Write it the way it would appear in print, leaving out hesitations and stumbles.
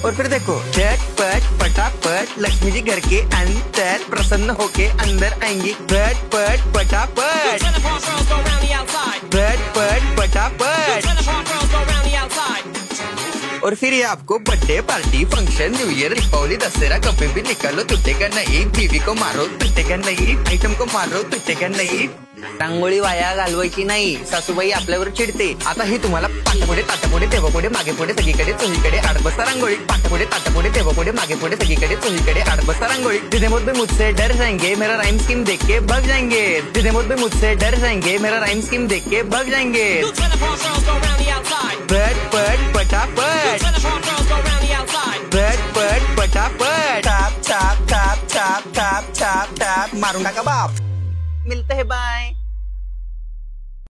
और फिर देखो झटपट पटापट लक्ष्मी जी घर के अंदर प्रसन्न होके अंदर आएंगी। झटपट पटापट झटपट पटापट। और फिर ये आपको birthday party function new year Deepavali Dussehra कभी भी निकालो टूटेगा नहीं। बीवी को मारो टूटेगा नहीं, आइटम को मारो टूटेगा नहीं। रांगोळी वाया घालवायची नाही, सासूबाई आपल्यावर चिडते। आता ही तुम्हाला पाठपुढे ताटापुढे तेव्हापुढे मागे पुढे सगळीकडे चोहीकडे आठ बस्ता रांगोळी। पाठपुढे ताटापुढे तेव्हापुढे मागे पुढे सगळीकडे चोहीकडे आठ बस्ता रांगोळी। जितने मुझ भी मुझसे डर जाएंगे मेरा राइम स्कीम देख के भाग जाएंगे। जितने मुझ भी मुझसे डर जाएंगे मेरा राइम स्कीम देख के भाग जाएंगे। झटपट पटापट झटपट पटापट top top top top top top top मारूंगा का बाप। मिलते हैं, बाय।